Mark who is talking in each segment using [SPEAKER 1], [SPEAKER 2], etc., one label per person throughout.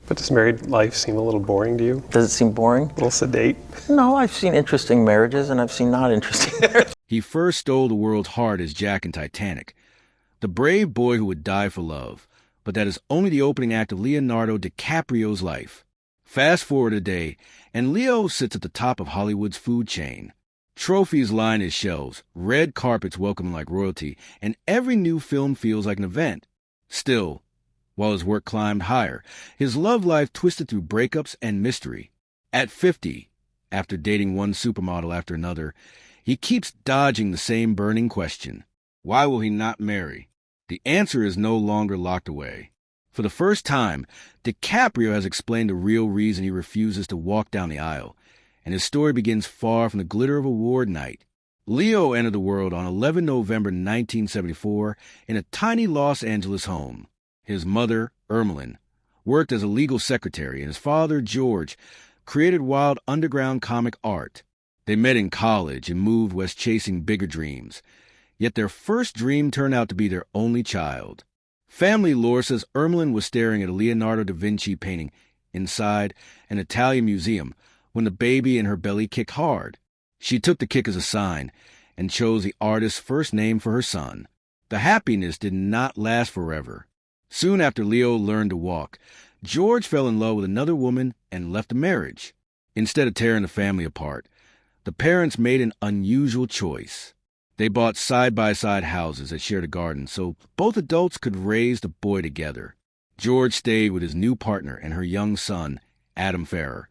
[SPEAKER 1] But does married life seem a little boring to you?
[SPEAKER 2] Does it seem boring?
[SPEAKER 1] A little sedate?
[SPEAKER 2] No, I've seen interesting marriages and I've seen not interesting marriages.
[SPEAKER 3] He first stole the world's heart as Jack in Titanic, the brave boy who would die for love, but that is only the opening act of Leonardo DiCaprio's life. Fast forward a day, and Leo sits at the top of Hollywood's food chain. Trophies line his shelves, red carpets welcome him like royalty, and every new film feels like an event. Still, while his work climbed higher, his love life twisted through breakups and mystery. At 50, after dating one supermodel after another, he keeps dodging the same burning question. Why will he not marry? The answer is no longer locked away. For the first time, DiCaprio has explained the real reason he refuses to walk down the aisle, and his story begins far from the glitter of award night. Leo entered the world on 11 November 1974 in a tiny Los Angeles home. His mother, Ermeline, worked as a legal secretary, and his father, George, created wild underground comic art. They met in college and moved west chasing bigger dreams. Yet their first dream turned out to be their only child. Family lore says Ermeline was staring at a Leonardo da Vinci painting inside an Italian museum when the baby in her belly kicked hard. She took the kick as a sign and chose the artist's first name for her son. The happiness did not last forever. Soon after Leo learned to walk, George fell in love with another woman and left the marriage. Instead of tearing the family apart, the parents made an unusual choice. They bought side-by-side houses that shared a garden so both adults could raise the boy together. George stayed with his new partner and her young son, Adam Ferrer,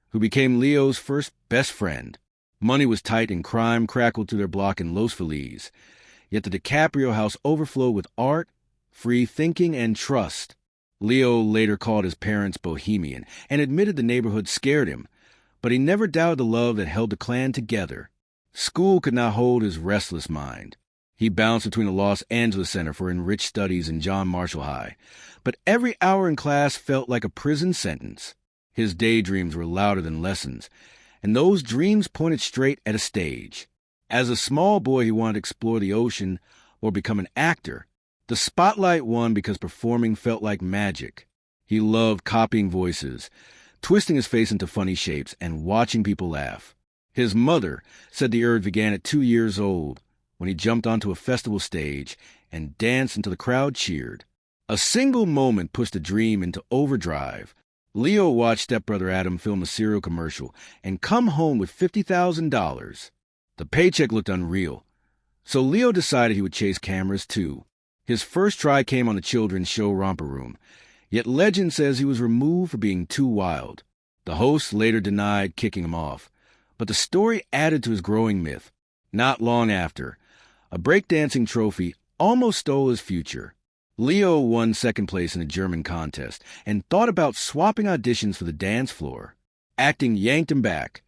[SPEAKER 3] who became Leo's first best friend. Money was tight and crime crackled through their block in Los Feliz. Yet the DiCaprio house overflowed with art, free thinking, and trust. Leo later called his parents bohemian and admitted the neighborhood scared him, but he never doubted the love that held the clan together. School could not hold his restless mind. He bounced between the Los Angeles Center for Enriched Studies and John Marshall High, but every hour in class felt like a prison sentence. His daydreams were louder than lessons, and those dreams pointed straight at a stage. As a small boy, he wanted to explore the ocean or become an actor. The spotlight won because performing felt like magic. He loved copying voices, twisting his face into funny shapes, and watching people laugh. His mother said the urge began at 2 years old, when he jumped onto a festival stage and danced until the crowd cheered. A single moment pushed the dream into overdrive. Leo watched stepbrother Adam film a cereal commercial and come home with $50,000. The paycheck looked unreal, so Leo decided he would chase cameras too. His first try came on the children's show Romper Room, yet legend says he was removed for being too wild. The host later denied kicking him off, but the story added to his growing myth. Not long after, a breakdancing trophy almost stole his future. Leo won second place in a German contest and thought about swapping auditions for the dance floor. Acting yanked him back,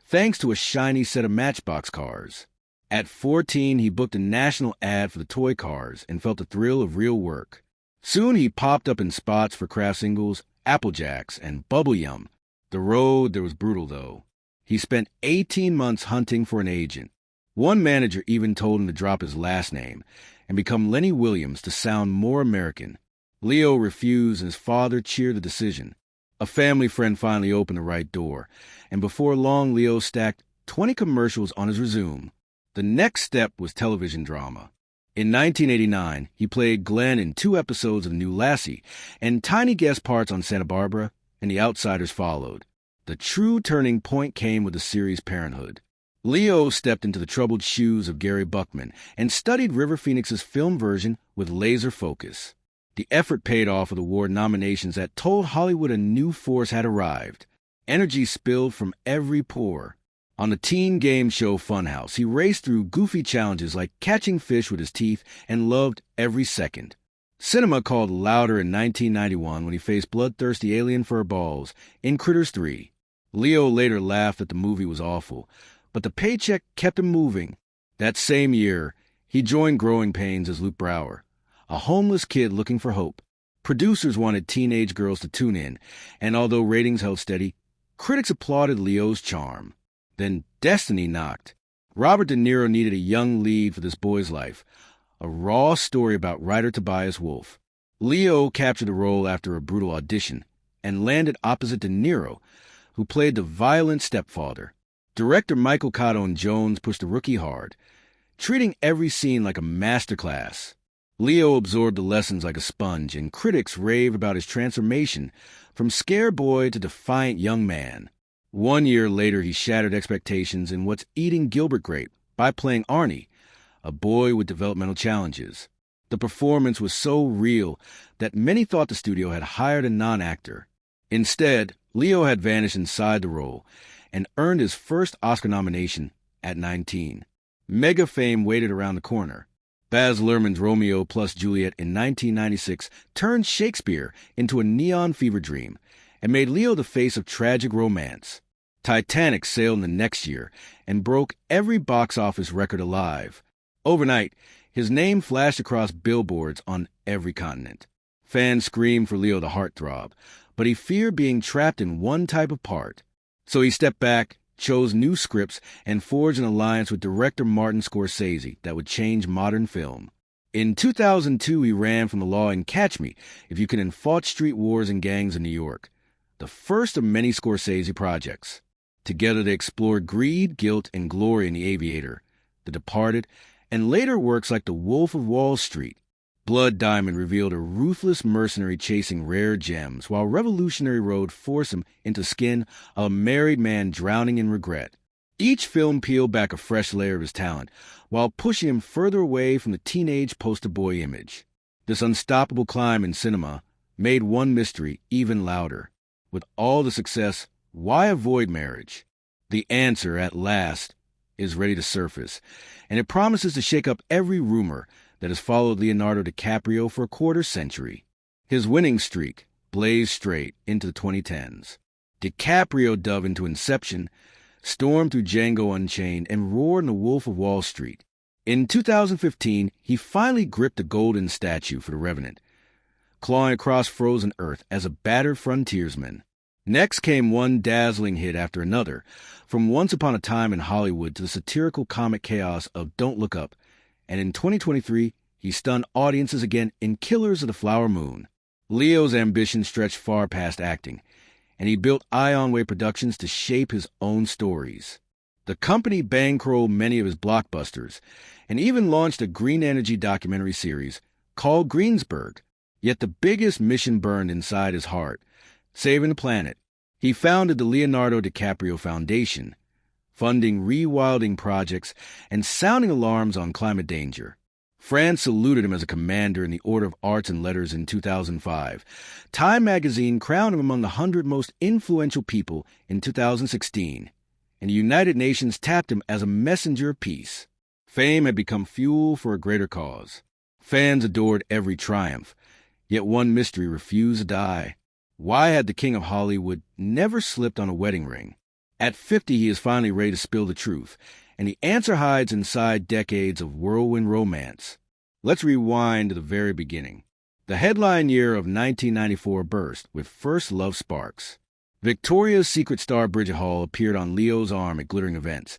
[SPEAKER 3] thanks to a shiny set of Matchbox cars. At 14, he booked a national ad for the toy cars and felt the thrill of real work. Soon he popped up in spots for Kraft Singles, Apple Jacks, and Bubble Yum. The road there was brutal, though. He spent 18 months hunting for an agent. One manager even told him to drop his last name and become Lenny Williams to sound more American. Leo refused, and his father cheered the decision. A family friend finally opened the right door, and before long, Leo stacked 20 commercials on his resume. The next step was television drama. In 1989, he played Glenn in 2 episodes of The New Lassie, and tiny guest parts on Santa Barbara, and The Outsiders followed. The true turning point came with the series Parenthood. Leo stepped into the troubled shoes of Gary Buckman and studied River Phoenix's film version with laser focus. The effort paid off with award nominations that told Hollywood a new force had arrived. Energy spilled from every pore. On the teen game show Funhouse, he raced through goofy challenges like catching fish with his teeth and loved every second. Cinema called louder in 1991 when he faced bloodthirsty alien fur balls in Critters 3. Leo later laughed that the movie was awful, but the paycheck kept him moving. That same year, he joined Growing Pains as Luke Brower, a homeless kid looking for hope. Producers wanted teenage girls to tune in, and although ratings held steady, critics applauded Leo's charm. Then destiny knocked. Robert De Niro needed a young lead for this boy's life, a raw story about writer Tobias Wolff. Leo captured the role after a brutal audition and landed opposite De Niro, who played the violent stepfather. Director Michael Cotton-Jones pushed the rookie hard, treating every scene like a masterclass. Leo absorbed the lessons like a sponge, and critics rave about his transformation from scare boy to defiant young man. 1 year later, he shattered expectations in What's Eating Gilbert Grape by playing Arnie, a boy with developmental challenges. The performance was so real that many thought the studio had hired a non-actor. Instead, Leo had vanished inside the role and earned his first Oscar nomination at 19. Mega fame waited around the corner. Baz Luhrmann's Romeo plus Juliet in 1996 turned Shakespeare into a neon fever dream and made Leo the face of tragic romance. Titanic sailed in the next year and broke every box office record alive. Overnight, his name flashed across billboards on every continent. Fans screamed for Leo the heartthrob, but he feared being trapped in one type of part. So he stepped back, chose new scripts, and forged an alliance with director Martin Scorsese that would change modern film. In 2002, he ran from the law in Catch Me If You Can in Fought Street Wars and Gangs in New York, the first of many Scorsese projects. Together they explored greed, guilt, and glory in The Aviator, The Departed, and later works like The Wolf of Wall Street. Blood Diamond revealed a ruthless mercenary chasing rare gems, while Revolutionary Road forced him into skin of a married man drowning in regret. Each film peeled back a fresh layer of his talent, while pushing him further away from the teenage poster boy image. This unstoppable climb in cinema made one mystery even louder. With all the success, why avoid marriage? The answer, at last, is ready to surface, and it promises to shake up every rumor that has followed Leonardo DiCaprio for a quarter century. His winning streak blazed straight into the 2010s. DiCaprio dove into Inception, stormed through Django Unchained, and roared in The Wolf of Wall Street. In 2015, he finally gripped the golden statue for The Revenant, clawing across frozen earth as a battered frontiersman. Next came one dazzling hit after another, from Once Upon a Time in Hollywood to the satirical comic chaos of Don't Look Up, and in 2023, he stunned audiences again in Killers of the Flower Moon. Leo's ambition stretched far past acting, and he built Ion Way Productions to shape his own stories. The company bankrolled many of his blockbusters, and even launched a green energy documentary series called Greensburg. Yet the biggest mission burned inside his heart: saving the planet. He founded the Leonardo DiCaprio Foundation, funding rewilding projects and sounding alarms on climate danger. France saluted him as a commander in the Order of Arts and Letters in 2005. Time magazine crowned him among the 100 most influential people in 2016, and the United Nations tapped him as a messenger of peace. Fame had become fuel for a greater cause. Fans adored every triumph, yet one mystery refused to die. Why had the King of Hollywood never slipped on a wedding ring? At 50, he is finally ready to spill the truth, and the answer hides inside decades of whirlwind romance. Let's rewind to the very beginning. The headline year of 1994 burst with First Love Sparks. Victoria's Secret star Bridget Hall appeared on Leo's arm at glittering events,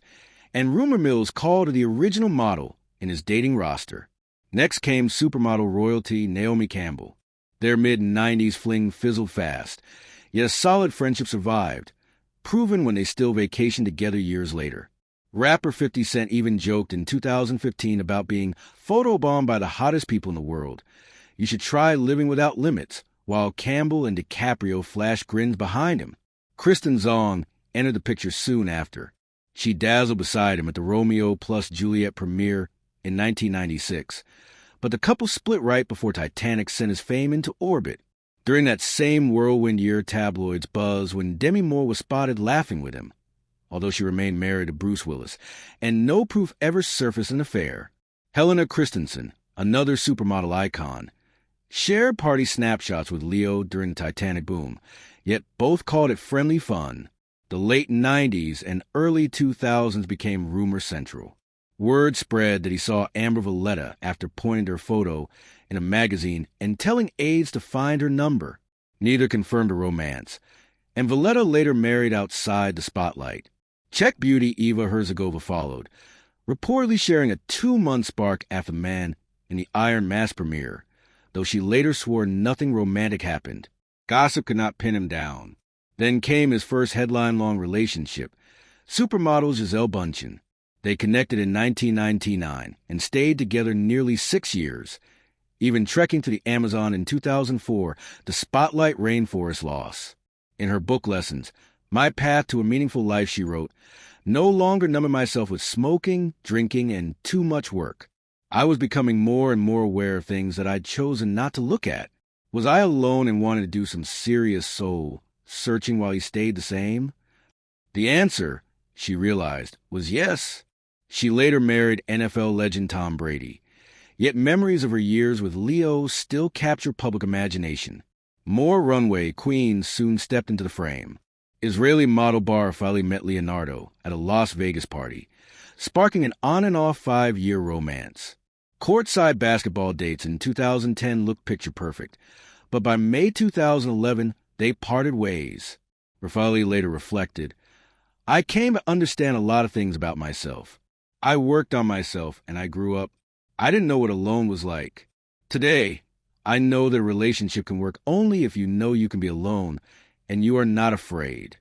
[SPEAKER 3] and rumor mills called her the original model in his dating roster. Next came supermodel royalty Naomi Campbell. Their mid-90s fling fizzled fast, yet a solid friendship survived, proven when they still vacationed together years later. Rapper 50 Cent even joked in 2015 about being photobombed by the hottest people in the world. You should try living without limits, while Campbell and DiCaprio flashed grins behind him. Kristen Zong entered the picture soon after. She dazzled beside him at the Romeo plus Juliet premiere in 1996. But the couple split right before Titanic sent his fame into orbit. During that same whirlwind year, tabloids buzzed when Demi Moore was spotted laughing with him, although she remained married to Bruce Willis, and no proof ever surfaced an affair. Helena Christensen, another supermodel icon, shared party snapshots with Leo during the Titanic boom, yet both called it friendly fun. The late 90s and early 2000s became rumor central. Word spread that he saw Amber Valletta after pointing to her photo in a magazine and telling aides to find her number. Neither confirmed a romance, and Valletta later married outside the spotlight. Czech beauty Eva Herzegova followed, reportedly sharing a 2-month spark after Man in the Iron Mask premiere, though she later swore nothing romantic happened. Gossip could not pin him down. Then came his first headline-long relationship, supermodel Gisele Bündchen. They connected in 1999 and stayed together nearly 6 years, even trekking to the Amazon in 2004 to spotlight rainforest loss. In her book Lessons, My Path to a Meaningful Life, she wrote, "No longer numbing myself with smoking, drinking, and too much work. I was becoming more and more aware of things that I'd chosen not to look at. Was I alone and wanted to do some serious soul searching while he stayed the same?" The answer, she realized, was yes. She later married NFL legend Tom Brady. Yet memories of her years with Leo still capture public imagination. More runway queens soon stepped into the frame. Israeli model Bar finally met Leonardo at a Las Vegas party, sparking an on-and-off 5-year romance. Courtside basketball dates in 2010 looked picture-perfect, but by May 2011, they parted ways. Rafali later reflected, "I came to understand a lot of things about myself. I worked on myself and I grew up. I didn't know what alone was like. Today, I know that a relationship can work only if you know you can be alone and you are not afraid."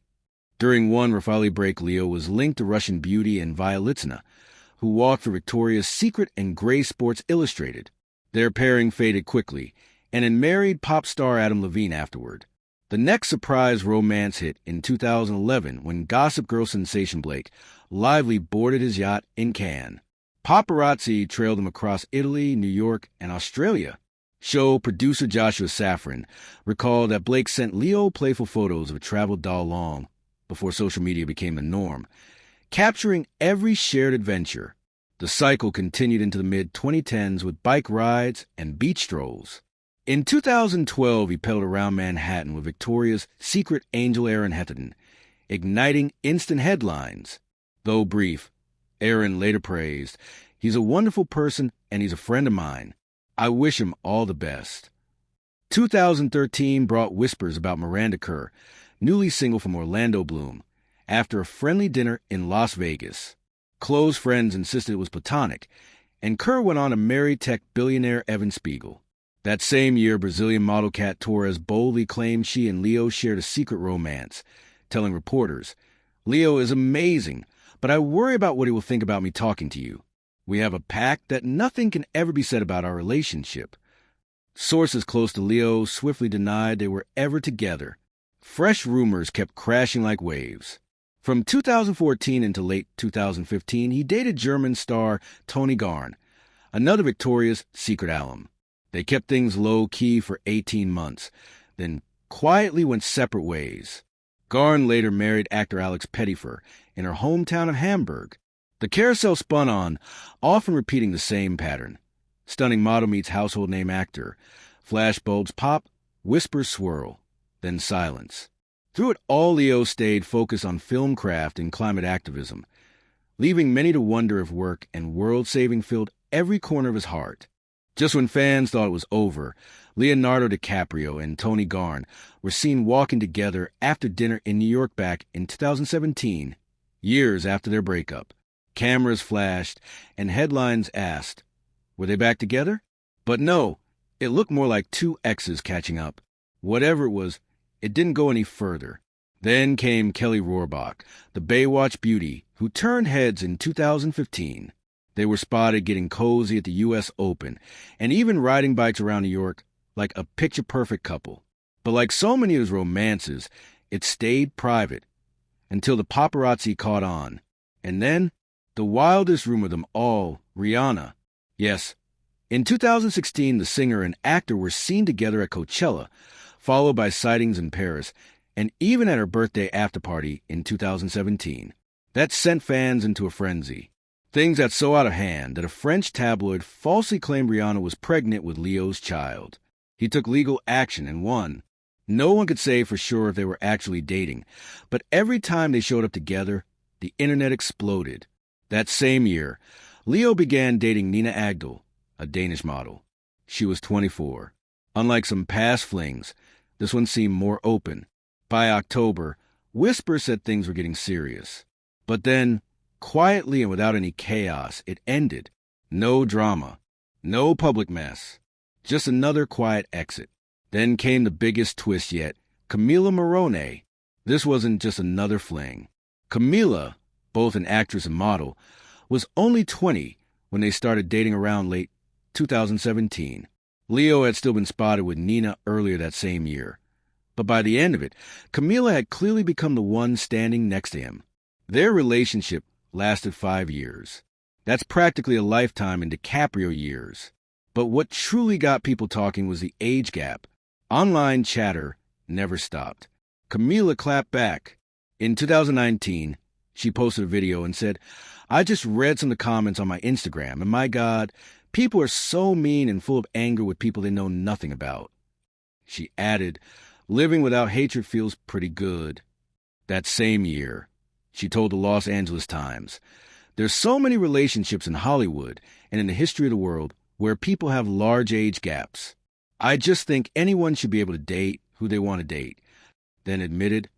[SPEAKER 3] During one Rafali break, Leo was linked to Russian beauty and Violitsina, who walked for Victoria's Secret and Grey Sports Illustrated. Their pairing faded quickly, and then married pop star Adam Levine afterward. The next surprise romance hit in 2011 when Gossip Girl sensation Blake Lively boarded his yacht in Cannes. Paparazzi trailed him across Italy, New York, and Australia. Show producer Joshua Safran recalled that Blake sent Leo playful photos of a travel doll long before social media became the norm, capturing every shared adventure. The cycle continued into the mid-2010s with bike rides and beach strolls. In 2012, he pedaled around Manhattan with Victoria's Secret angel Erin Heatherton, igniting instant headlines. Though brief, Erin later praised, "He's a wonderful person and he's a friend of mine. I wish him all the best." 2013 brought whispers about Miranda Kerr, newly single from Orlando Bloom, after a friendly dinner in Las Vegas. Close friends insisted it was platonic, and Kerr went on to marry tech billionaire Evan Spiegel. That same year, Brazilian model Kat Torres boldly claimed she and Leo shared a secret romance, telling reporters, "Leo is amazing, but I worry about what he will think about me talking to you. We have a pact that nothing can ever be said about our relationship." Sources close to Leo swiftly denied they were ever together. Fresh rumors kept crashing like waves. From 2014 into late 2015, he dated German star Tony Garn, another Victoria's Secret alum. They kept things low-key for 18 months, then quietly went separate ways. Garn later married actor Alex Pettyfer in her hometown of Hamburg. The carousel spun on, often repeating the same pattern. Stunning model meets household name actor. Flashbulbs pop, whispers swirl, then silence. Through it all, Leo stayed focused on film craft and climate activism, leaving many to wonder if work and world-saving filled every corner of his heart. Just when fans thought it was over, Leonardo DiCaprio and Tony Garn were seen walking together after dinner in New York back in 2017, years after their breakup. Cameras flashed, and headlines asked, were they back together? But no, it looked more like two exes catching up. Whatever it was, it didn't go any further. Then came Kelly Rohrbach, the Baywatch beauty, who turned heads in 2015. They were spotted getting cozy at the U.S. Open and even riding bikes around New York like a picture-perfect couple. But like so many of his romances, it stayed private until the paparazzi caught on. And then, the wildest rumor of them all, Rihanna. Yes, in 2016, the singer and actor were seen together at Coachella, followed by sightings in Paris, and even at her birthday after-party in 2017. That sent fans into a frenzy. Things got so out of hand that a French tabloid falsely claimed Rihanna was pregnant with Leo's child. He took legal action and won. No one could say for sure if they were actually dating, but every time they showed up together, the internet exploded. That same year, Leo began dating Nina Agdal, a Danish model. She was 24. Unlike some past flings, this one seemed more open. By October, whispers said things were getting serious. But then, quietly and without any chaos, it ended. No drama. No public mess. Just another quiet exit. Then came the biggest twist yet Camila Morrone. This wasn't just another fling. Camila, both an actress and model, was only 20 when they started dating around late 2017. Leo had still been spotted with Nina earlier that same year. But by the end of it, Camila had clearly become the one standing next to him. Their relationship lasted 5 years. That's practically a lifetime in DiCaprio years. But what truly got people talking was the age gap. Online chatter never stopped. Camila clapped back. In 2019, she posted a video and said, "I just read some of the comments on my Instagram, and my God, people are so mean and full of anger with people they know nothing about." She added, "Living without hatred feels pretty good." That same year, she told the Los Angeles Times, "There's so many relationships in Hollywood and in the history of the world where people have large age gaps. I just think anyone should be able to date who they want to date." Then admitted,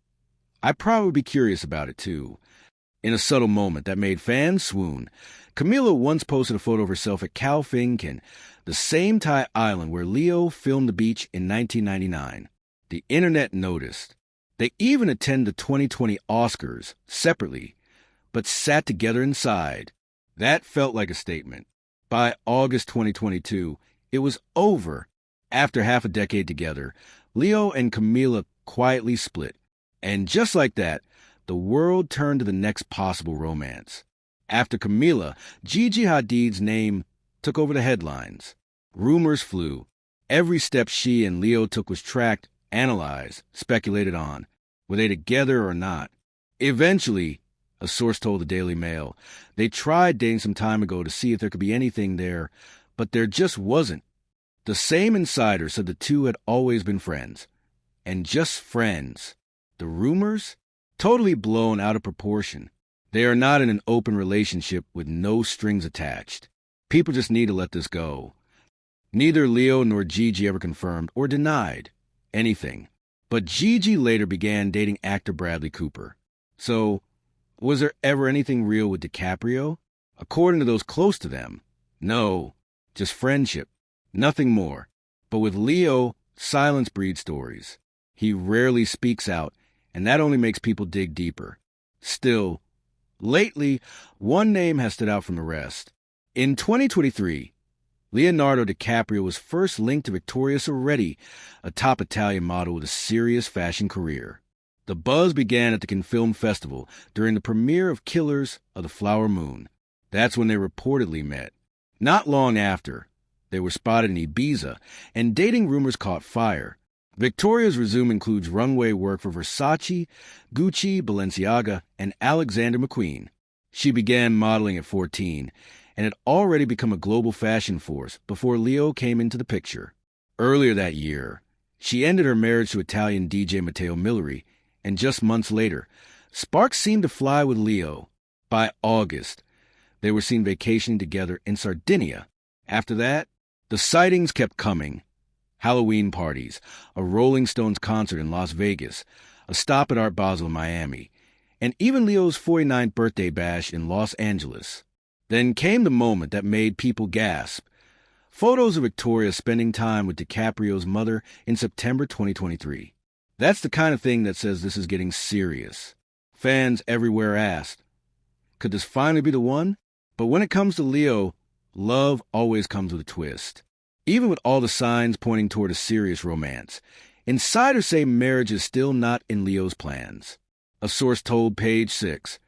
[SPEAKER 3] "I'd probably be curious about it too." In a subtle moment that made fans swoon, Camila once posted a photo of herself at Khao Phi Kin, the same Thai island where Leo filmed The Beach in 1999. The internet noticed. They even attended the 2020 Oscars separately, but sat together inside. That felt like a statement. By August 2022, it was over. After half a decade together, Leo and Camila quietly split. And just like that, the world turned to the next possible romance. After Camila, Gigi Hadid's name took over the headlines. Rumors flew. Every step she and Leo took was tracked, analyzed, speculated on. Were they together or not? Eventually, a source told the Daily Mail, they tried dating some time ago to see if there could be anything there, but there just wasn't. The same insider said the two had always been friends. And just friends. The rumors? Totally blown out of proportion. They are not in an open relationship with no strings attached. People just need to let this go. Neither Leo nor Gigi ever confirmed or denied anything. But Gigi later began dating actor Bradley Cooper. So, was there ever anything real with DiCaprio? According to those close to them, no, just friendship, nothing more. But with Leo, silence breeds stories. He rarely speaks out, and that only makes people dig deeper. Still, lately, one name has stood out from the rest. In 2023, Leonardo DiCaprio was first linked to Vittoria Soretti, a top Italian model with a serious fashion career. The buzz began at the Cannes Film Festival during the premiere of Killers of the Flower Moon. That's when they reportedly met. Not long after, they were spotted in Ibiza, and dating rumors caught fire. Victoria's resume includes runway work for Versace, Gucci, Balenciaga, and Alexander McQueen. She began modeling at 14 and had already become a global fashion force before Leo came into the picture. Earlier that year, she ended her marriage to Italian DJ Matteo Milleri, and just months later, sparks seemed to fly with Leo. By August, they were seen vacationing together in Sardinia. After that, the sightings kept coming. Halloween parties, a Rolling Stones concert in Las Vegas, a stop at Art Basel in Miami, and even Leo's 49th birthday bash in Los Angeles. Then came the moment that made people gasp. Photos of Victoria spending time with DiCaprio's mother in September 2023. That's the kind of thing that says this is getting serious. Fans everywhere asked, could this finally be the one? But when it comes to Leo, love always comes with a twist. Even with all the signs pointing toward a serious romance, insiders say marriage is still not in Leo's plans. A source told Page 6,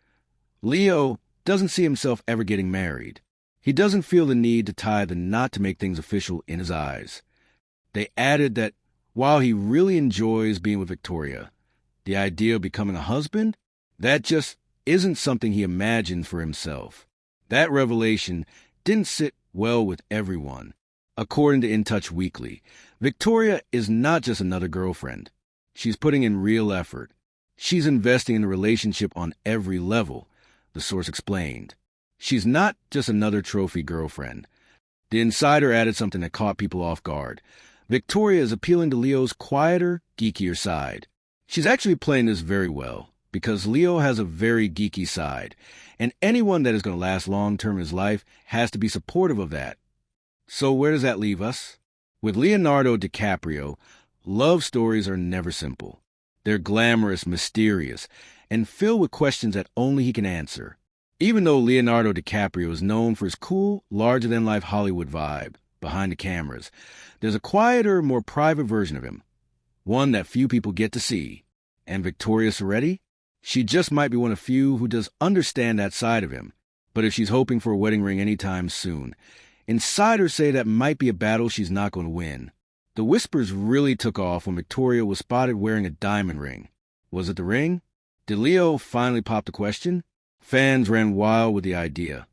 [SPEAKER 3] Leo doesn't see himself ever getting married. He doesn't feel the need to tie the knot to make things official in his eyes. They added that while he really enjoys being with Victoria, the idea of becoming a husband, that just isn't something he imagined for himself. That revelation didn't sit well with everyone. According to In Touch Weekly, Victoria is not just another girlfriend. She's putting in real effort. She's investing in the relationship on every level, the source explained. She's not just another trophy girlfriend. The insider added something that caught people off guard. Victoria is appealing to Leo's quieter, geekier side. She's actually playing this very well, because Leo has a very geeky side, and anyone that is going to last long-term in his life has to be supportive of that. So where does that leave us? With Leonardo DiCaprio, love stories are never simple. They're glamorous, mysterious, and filled with questions that only he can answer. Even though Leonardo DiCaprio is known for his cool, larger-than-life Hollywood vibe behind the cameras, there's a quieter, more private version of him, one that few people get to see. And Victoria Soretti? She just might be one of few who does understand that side of him. But if she's hoping for a wedding ring anytime soon, insiders say that might be a battle she's not going to win. The whispers really took off when Victoria was spotted wearing a diamond ring. Was it the ring? Did Leo finally pop the question? Fans ran wild with the idea,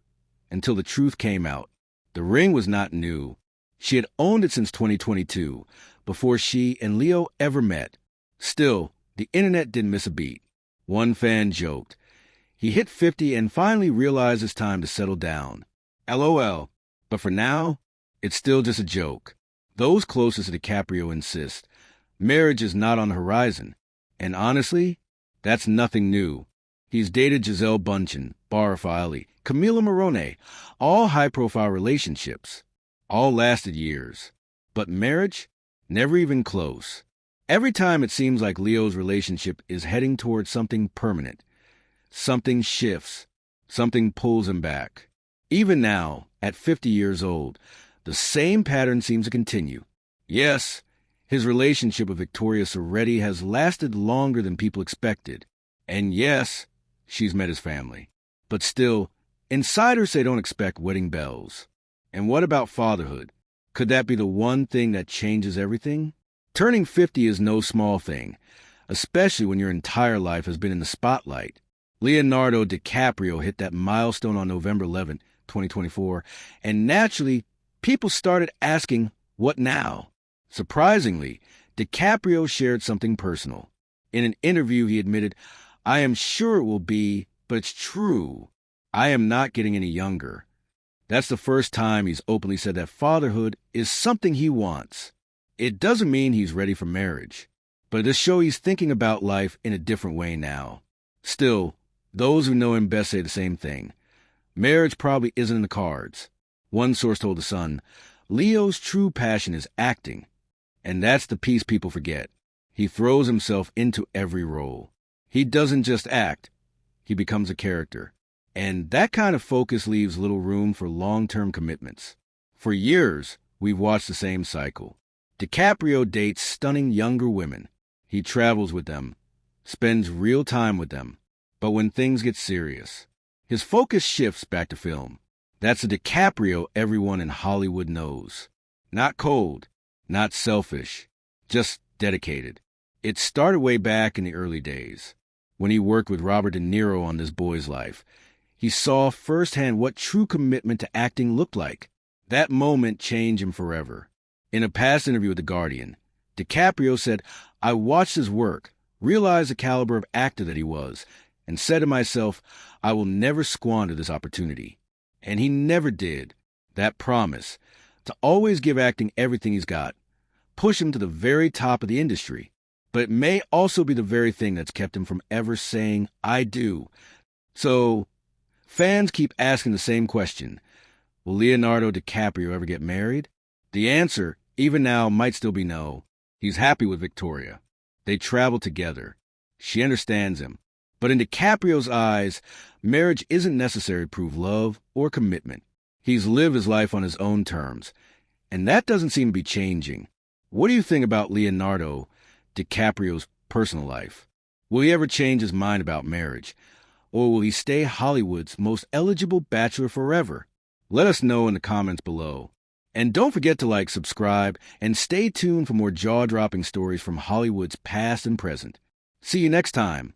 [SPEAKER 3] until the truth came out. The ring was not new. She had owned it since 2022, before she and Leo ever met. Still, the internet didn't miss a beat. One fan joked, he hit 50 and finally realized it's time to settle down. LOL. But for now, it's still just a joke. Those closest to DiCaprio insist marriage is not on the horizon. And honestly, that's nothing new. He's dated Gisele Bundchen, Bara Fowley, Camila Morrone, all high-profile relationships. All lasted years. But marriage? Never even close. Every time it seems like Leo's relationship is heading towards something permanent. Something shifts. Something pulls him back. Even now, at 50 years old, the same pattern seems to continue. Yes, his relationship with Victoria Soretti has lasted longer than people expected. And yes, she's met his family. But still, insiders say don't expect wedding bells. And what about fatherhood? Could that be the one thing that changes everything? Turning 50 is no small thing, especially when your entire life has been in the spotlight. Leonardo DiCaprio hit that milestone on November 11, 2024, and naturally, people started asking, what now? Surprisingly, DiCaprio shared something personal. In an interview, he admitted, I am sure it will be, but it's true. I am not getting any younger. That's the first time he's openly said that fatherhood is something he wants. It doesn't mean he's ready for marriage, but it does show he's thinking about life in a different way now. Still, those who know him best say the same thing. Marriage probably isn't in the cards. One source told The Sun, Leo's true passion is acting, and that's the piece people forget. He throws himself into every role. He doesn't just act, he becomes a character. And that kind of focus leaves little room for long-term commitments. For years, we've watched the same cycle. DiCaprio dates stunning younger women. He travels with them, spends real time with them. But when things get serious, his focus shifts back to film. That's the DiCaprio everyone in Hollywood knows. Not cold, not selfish, just dedicated. It started way back in the early days, when he worked with Robert De Niro on This Boy's Life. He saw firsthand what true commitment to acting looked like. That moment changed him forever. In a past interview with The Guardian, DiCaprio said, I watched his work, realized the caliber of actor that he was, and said to myself, I will never squander this opportunity. And he never did. That promise, to always give acting everything he's got, push him to the very top of the industry. But it may also be the very thing that's kept him from ever saying, I do. So, fans keep asking the same question. Will Leonardo DiCaprio ever get married? The answer, even now, might still be no. He's happy with Victoria. They travel together. She understands him. But in DiCaprio's eyes, marriage isn't necessary to prove love or commitment. He's lived his life on his own terms, and that doesn't seem to be changing. What do you think about Leonardo DiCaprio's personal life? Will he ever change his mind about marriage? Or will he stay Hollywood's most eligible bachelor forever? Let us know in the comments below. And don't forget to like, subscribe, and stay tuned for more jaw-dropping stories from Hollywood's past and present. See you next time.